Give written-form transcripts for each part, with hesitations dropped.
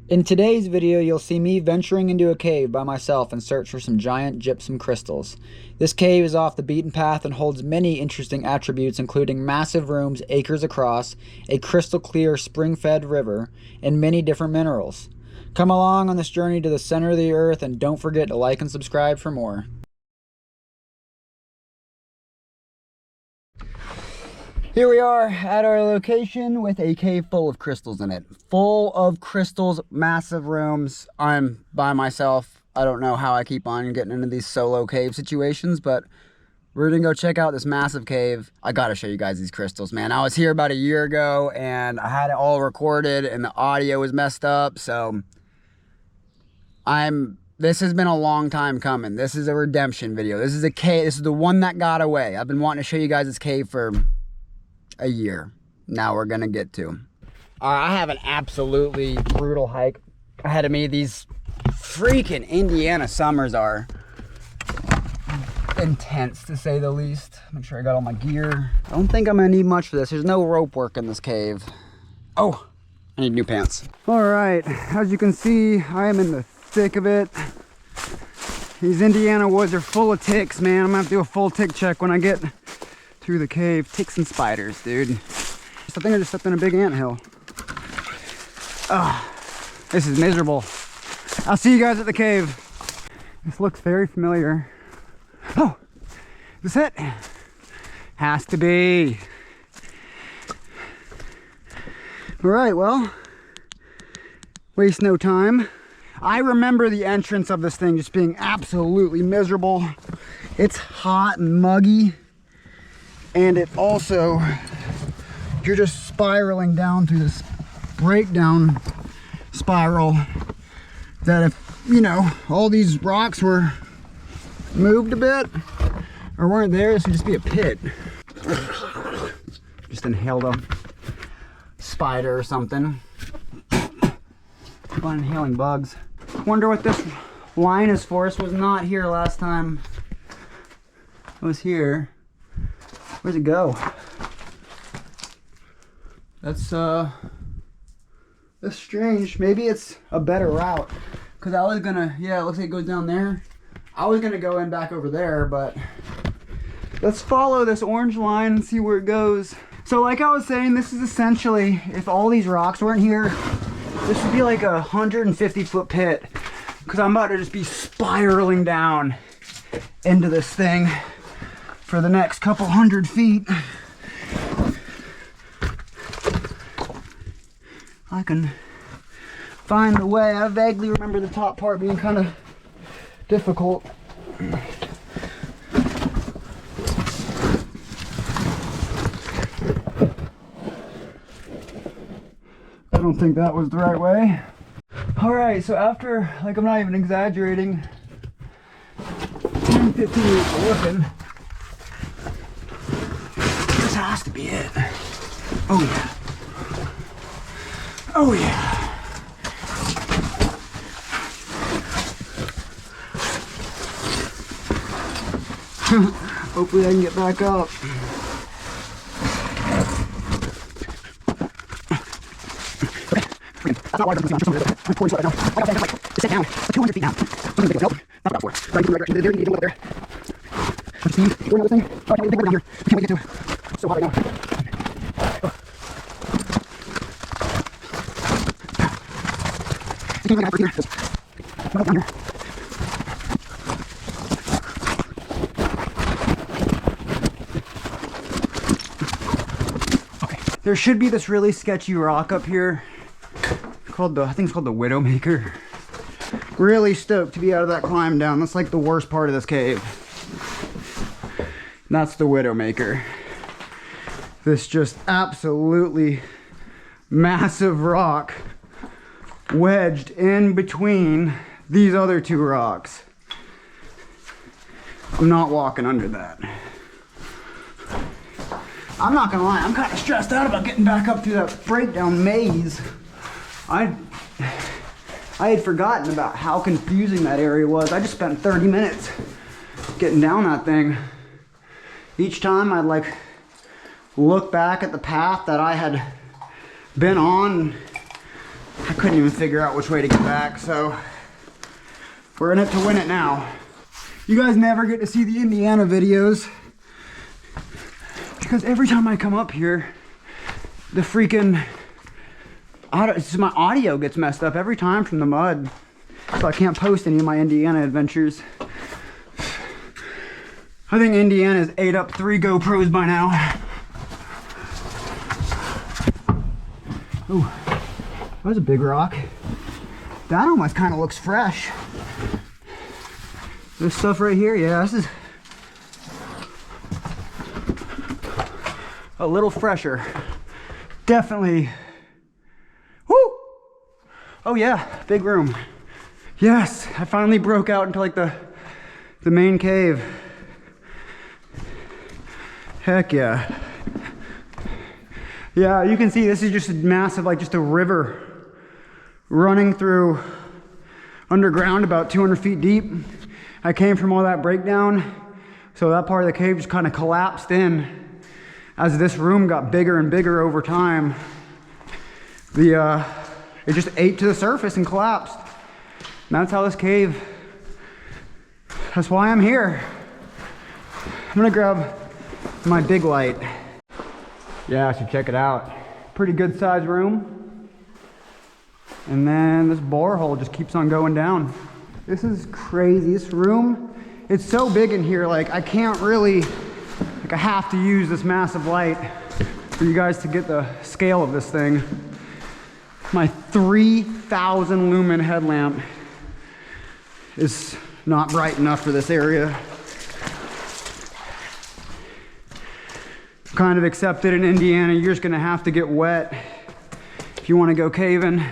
In today's video, you'll see me venturing into a cave by myself in search for some giant gypsum crystals. This cave is off the beaten path and holds many interesting attributes, including massive rooms acres across, a crystal clear spring-fed river, and many different minerals. Come along on this journey to the center of the earth and don't forget to like and subscribe for more. Here we are at our location with a cave full of crystals in it. Full of crystals, massive rooms. I'm by myself. I don't know how I keep on getting into these solo cave situations, but we're gonna go check out this massive cave. I gotta show you guys these crystals, man. I was here about a year ago and I had it all recorded and the audio was messed up, so this has been a long time coming. This is a redemption video. This is a cave. This is the one that got away. I've been wanting to show you guys this cave for a year. Now we're gonna get to. I have an absolutely brutal hike ahead of me. These freaking Indiana summers are intense, to say the least. Make sure I got all my gear. I don't think I'm gonna need much for this. There's no rope work in this cave. Oh, I need new pants. All right, as you can see, I am in the thick of it. These Indiana woods are full of ticks, man. I'm gonna have to do a full tick check when I get through the cave. Ticks and spiders, dude. I think I just stepped in a big anthill. This is miserable. I'll see you guys at the cave. This looks very familiar. Oh, is this it? Has to be. All right, well, waste no time. I remember the entrance of this thing just being absolutely miserable. It's hot and muggy. And it also, you're just spiraling down through this breakdown spiral that if, you know, all these rocks were moved a bit or weren't there, this would just be a pit. Just inhaled a spider or something. Keep on inhaling bugs. Wonder what this line is for. This was not here last time I was here. Where's it go? That's strange. Maybe it's a better route. Cause I was gonna, yeah, it looks like it goes down there. I was gonna go in back over there, but let's follow this orange line and see where it goes. So like I was saying, this is essentially, if all these rocks weren't here, this would be like a 150-foot pit. Cause I'm about to just be spiraling down into this thing for the next couple 100 feet. I can find the way. I vaguely remember the top part being kind of difficult. I don't think that was the right way. All right, so after, like, I'm not even exaggerating, 10, 15 minutes of looking, this has to be it. Oh yeah. Oh yeah. Hopefully I can get back up. That's not why I'm just recording right now. I gotta like sit down. 200 feet down. Nope, not about 4. Trying to go in the right direction. There, you can look up there. We're another thing. Oh, I can't wait to think we're down here. I can't wait to get to it. So hot right now. I can't look out for here. Just down here. Okay. There should be this really sketchy rock up here called the, I think it's called the Widowmaker. Really stoked to be out of that climb down. That's like the worst part of this cave. That's the Widowmaker. This just absolutely massive rock wedged in between these other two rocks. I'm not walking under that. I'm not gonna lie, I'm kind of stressed out about getting back up through that breakdown maze. I had forgotten about how confusing that area was. I just spent 30 minutes getting down that thing. Each time I'd like look back at the path that I had been on I couldn't even figure out which way to get back, so we're in it to win it now. You guys never get to see the Indiana videos because every time I come up here, the freaking my audio gets messed up every time from the mud, so I can't post any of my Indiana adventures. I think Indiana's ate up 3 GoPros by now. Ooh, that was a big rock. That almost kind of looks fresh. This stuff right here, yeah, this is a little fresher. Definitely. Woo! Oh yeah, big room. Yes, I finally broke out into like the main cave. Heck yeah. Yeah, you can see this is just a massive, like just a river running through underground about 200 feet deep. I came from all that breakdown, so that part of the cave just kind of collapsed in. As this room got bigger and bigger over time, it just ate to the surface and collapsed. And that's how this cave, that's why I'm here. I'm gonna grab my big light. Yeah, so check it out. Pretty good sized room. And then this borehole just keeps on going down. This is crazy. This room, it's so big in here, like I can't really, like I have to use this massive light for you guys to get the scale of this thing. My 3,000 lumen headlamp is not bright enough for this area. Kind of accepted in Indiana, you're just gonna have to get wet if you wanna go caving,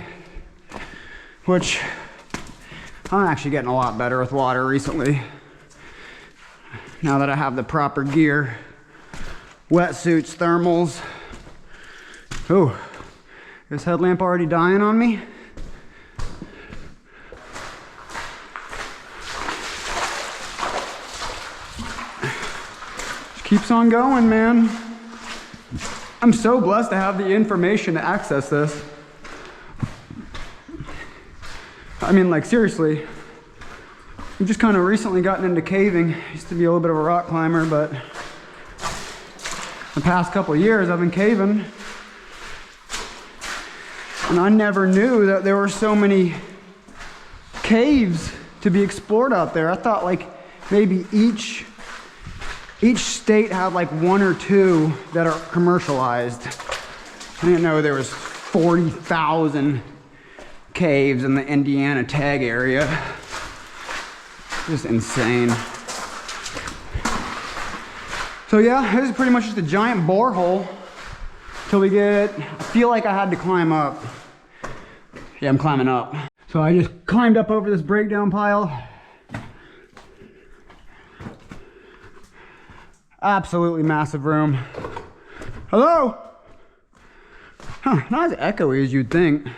which I'm actually getting a lot better with water recently. Now that I have the proper gear, wetsuits, thermals. Oh, is this headlamp already dying on me? Just keeps on going, man. I'm so blessed to have the information to access this. I mean, like seriously, I've just kind of recently gotten into caving. I used to be a little bit of a rock climber, but the past couple of years I've been caving. And I never knew that there were so many caves to be explored out there. I thought like maybe each state had like 1 or 2 that are commercialized. I didn't know there was 40,000 caves in the Indiana tag area. Just insane. So yeah, this is pretty much just a giant borehole till we get, I feel like I had to climb up. Yeah, I'm climbing up. So I just climbed up over this breakdown pile. Absolutely massive room. Hello? Huh, not as echoey as you'd think.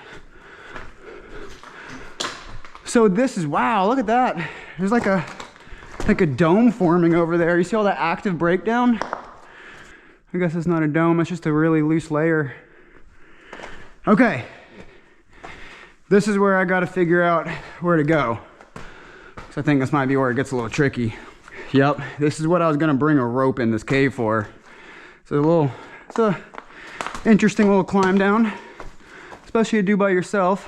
So this is, wow, look at that. There's like a dome forming over there. You see all that active breakdown? I guess it's not a dome, it's just a really loose layer. Okay. This is where I gotta figure out where to go. So I think this might be where it gets a little tricky. Yep, this is what I was gonna bring a rope in this cave for. So it's a interesting little climb down, especially to do by yourself.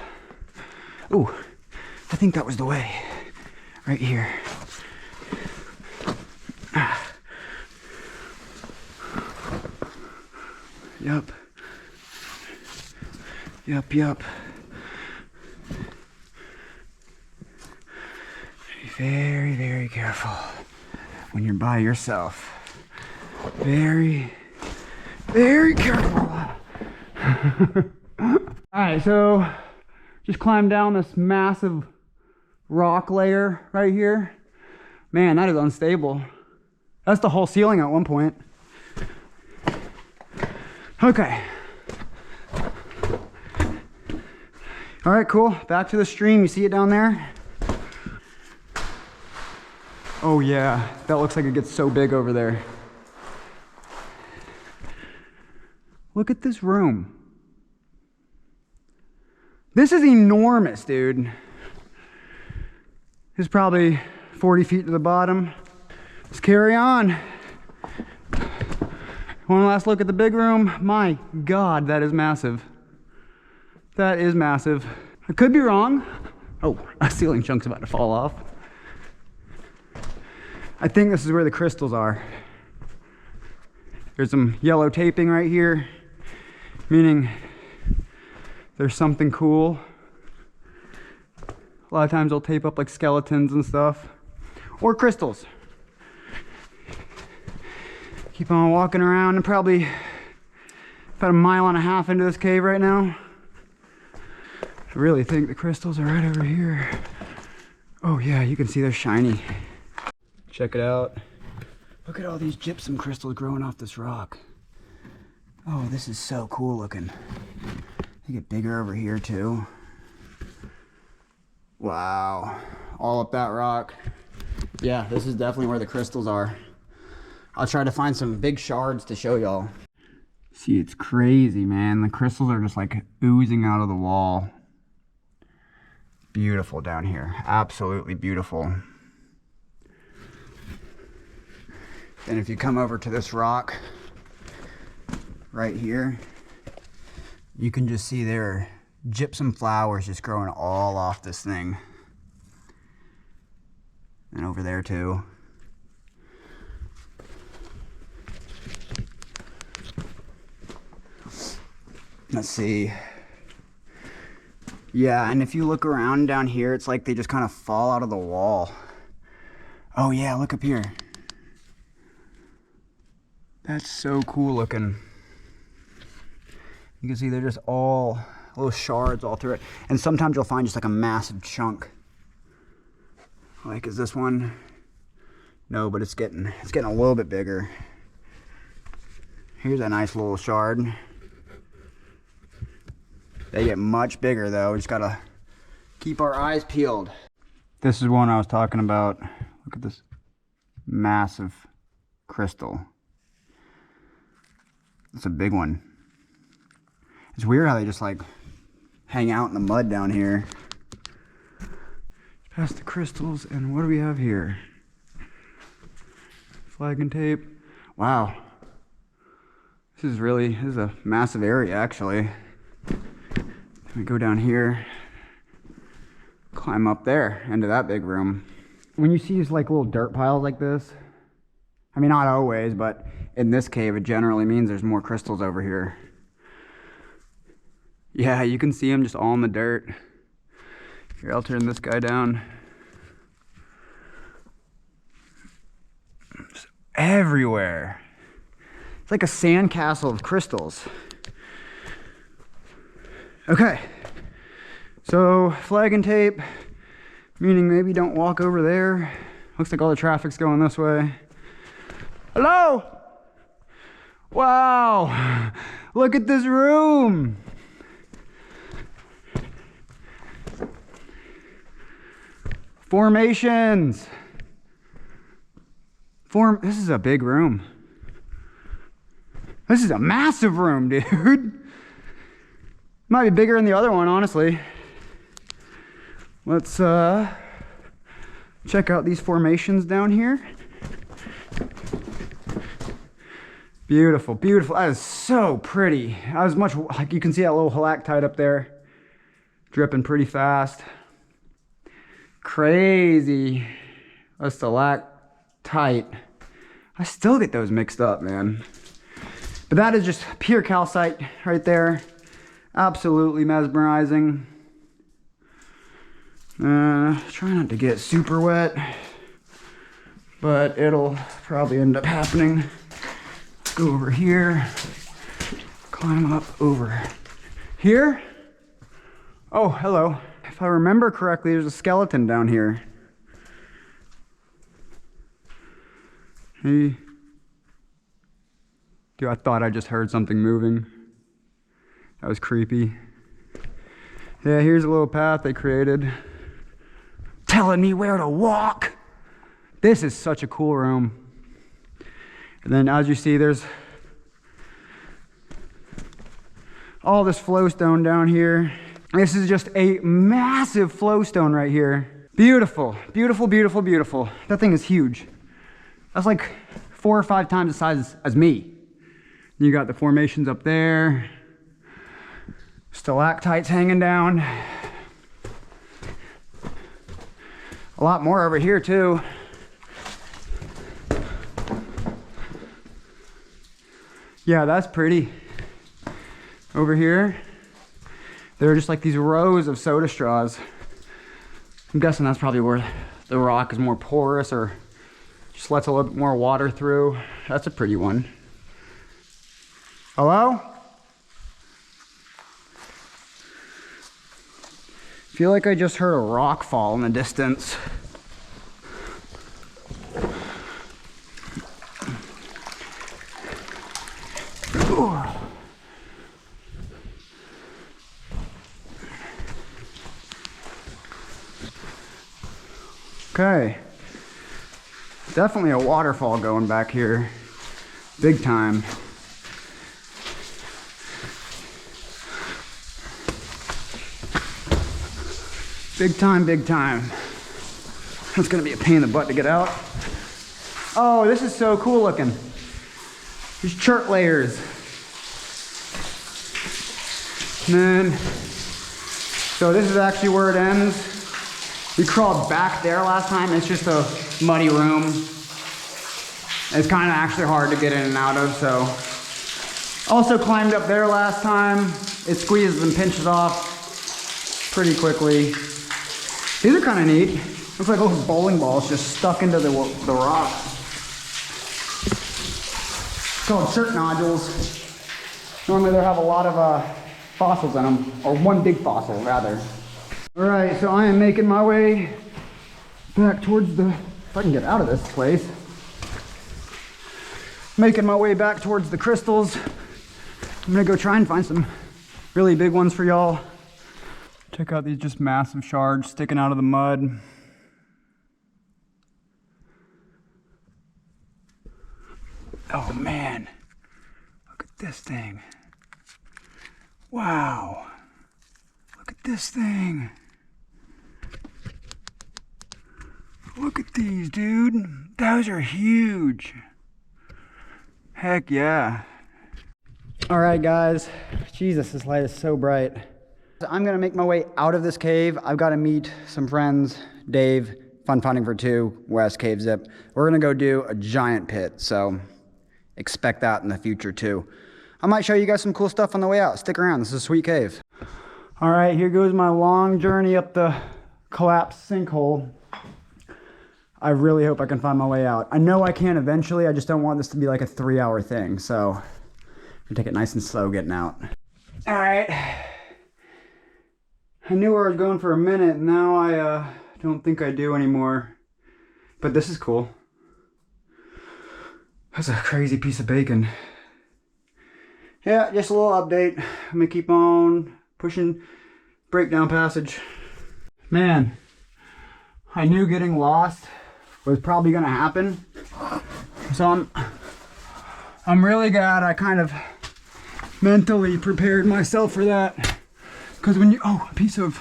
Ooh, I think that was the way, right here. Yep. Yep, yep. Be very, very careful when you're by yourself. Very, very careful. All right, so just climbed down this massive rock layer right here. Man, that is unstable. That's the whole ceiling at one point. Okay. All right, cool. Back to the stream. You see it down there? Oh yeah, that looks like it gets so big over there. Look at this room. This is enormous, dude. It's probably 40 feet to the bottom. Let's carry on. One last look at the big room. My God, that is massive. That is massive. I could be wrong. Oh, a ceiling chunk's about to fall off. I think this is where the crystals are. There's some yellow taping right here, meaning there's something cool. A lot of times they'll tape up like skeletons and stuff, or crystals. Keep on walking around. I'm probably about 1.5 miles into this cave right now. I really think the crystals are right over here. Oh yeah, you can see they're shiny. Check it out. Look at all these gypsum crystals growing off this rock. Oh, this is so cool looking. They get bigger over here too. Wow, all up that rock. Yeah, this is definitely where the crystals are. I'll try to find some big shards to show y'all. See, it's crazy, man. The crystals are just like oozing out of the wall. Beautiful down here, absolutely beautiful. And if you come over to this rock right here, you can just see there are gypsum flowers just growing all off this thing. And over there too. Let's see. Yeah, and if you look around down here, it's like they just kind of fall out of the wall. Oh yeah, look up here. That's so cool looking. You can see they're just all little shards all through it. And sometimes you'll find just like a massive chunk. Like, is this one? No, but it's getting a little bit bigger. Here's a nice little shard. They get much bigger though. We just gotta keep our eyes peeled. This is one I was talking about. Look at this massive crystal. It's a big one. It's weird how they just like hang out in the mud down here. Past the crystals, and what do we have here? Flag and tape. Wow. This is a massive area actually. We go down here, climb up there into that big room. When you see just like little dirt piles like this, I mean, not always, but in this cave, it generally means there's more crystals over here. Yeah, you can see them just all in the dirt. Here, I'll turn this guy down. Just everywhere. It's like a sandcastle of crystals. Okay, so flag and tape, meaning maybe don't walk over there. Looks like all the traffic's going this way. Hello? Wow, look at this room. Formations. This is a big room. This is a massive room, dude. Might be bigger than the other one, honestly. Let's check out these formations down here. Beautiful, beautiful. That is so pretty. That was much, like you can see that little stalactite up there, dripping pretty fast. Crazy. A stalactite. I still get those mixed up, man. But that is just pure calcite right there. Absolutely mesmerizing. Try not to get super wet, but it'll probably end up happening. Go over here, climb up over here. Oh, hello. If I remember correctly, there's a skeleton down here. Hey. Dude, I thought I just heard something moving. That was creepy. Yeah, here's a little path they created. Telling me where to walk. This is such a cool room. And then as you see, there's all this flowstone down here. This is just a massive flowstone right here. Beautiful, beautiful, beautiful, beautiful. That thing is huge. That's like 4 or 5 times the size as me. You got the formations up there. Stalactites hanging down. A lot more over here too. Yeah, that's pretty. Over here, there are just like these rows of soda straws. I'm guessing that's probably where the rock is more porous or just lets a little bit more water through. That's a pretty one. Hello? Feel like I just heard a rock fall in the distance. Ooh. Okay. Definitely a waterfall going back here. Big time. Big time, big time. It's gonna be a pain in the butt to get out. Oh, this is so cool looking. These chert layers. And then, so this is actually where it ends. We crawled back there last time. It's just a muddy room. It's kind of actually hard to get in and out of, so. Also climbed up there last time. It squeezes and pinches off pretty quickly. These are kind of neat. Looks like little bowling balls just stuck into the rock. It's called chert nodules. Normally they'll have a lot of fossils in them, or one big fossil rather. All right, so I am making my way back towards the, if I can get out of this place. Making my way back towards the crystals. I'm gonna go try and find some really big ones for y'all. Check out these just massive shards sticking out of the mud. Oh man, look at this thing. Wow, look at this thing. Look at these, dude. Those are huge. Heck yeah. All right, guys. Jesus, this light is so bright. I'm gonna make my way out of this cave. I've got to meet some friends, Dave, Fun Finding for Two, West Cave Zip. We're gonna go do a giant pit, so expect that in the future too. I might show you guys some cool stuff on the way out. Stick around, this is a sweet cave. All right, here goes my long journey up the collapsed sinkhole. I really hope I can find my way out. I know I can eventually, I just don't want this to be like a 3-hour thing, so I'm gonna take it nice and slow getting out. All right. I knew where I was going for a minute, and now I don't think I do anymore. But this is cool. That's a crazy piece of bacon. Yeah, just a little update. I'm gonna keep on pushing breakdown passage. Man, I knew getting lost was probably gonna happen. So I'm really glad I kind of mentally prepared myself for that. Because when you, oh, a piece of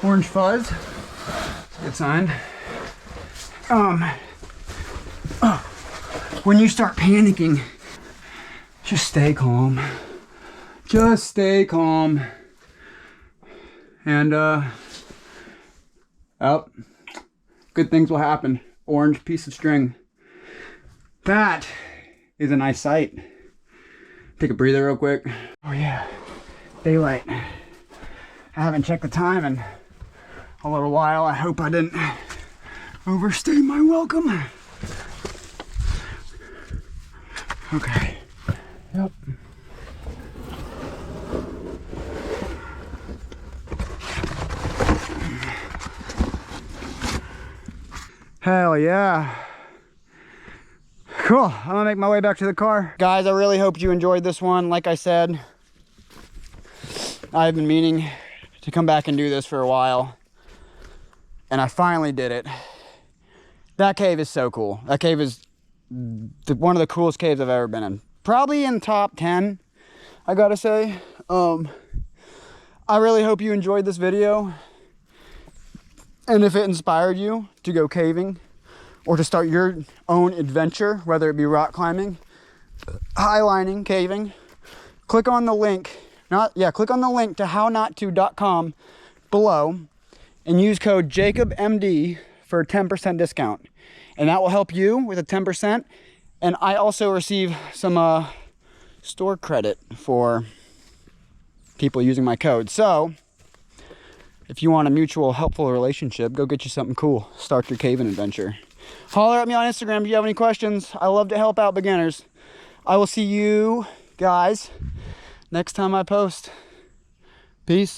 orange fuzz, that's a good sign. When you start panicking, just stay calm. Just stay calm. And, oh, good things will happen. Orange piece of string. That is a nice sight. Take a breather real quick. Oh yeah, daylight. I haven't checked the time in a little while. I hope I didn't overstay my welcome. Okay. Yep. Hell yeah. Cool, I'm gonna make my way back to the car. Guys, I really hope you enjoyed this one. Like I said, I've been meaning to come back and do this for a while, and I finally did it. That cave is so cool. That cave is one of the coolest caves I've ever been in. Probably in top 10, I gotta say. I really hope you enjoyed this video. And if it inspired you to go caving or to start your own adventure, whether it be rock climbing, highlining, caving, click on the link, click on the link to hownoto.com below and use code JacobMD for a 10% discount. And that will help you with a 10%. And I also receive some store credit for people using my code. So if you want a mutual helpful relationship, go get you something cool. Start your caving adventure. Holler at me on Instagram if you have any questions. I love to help out beginners. I will see you guys next time I post. Peace.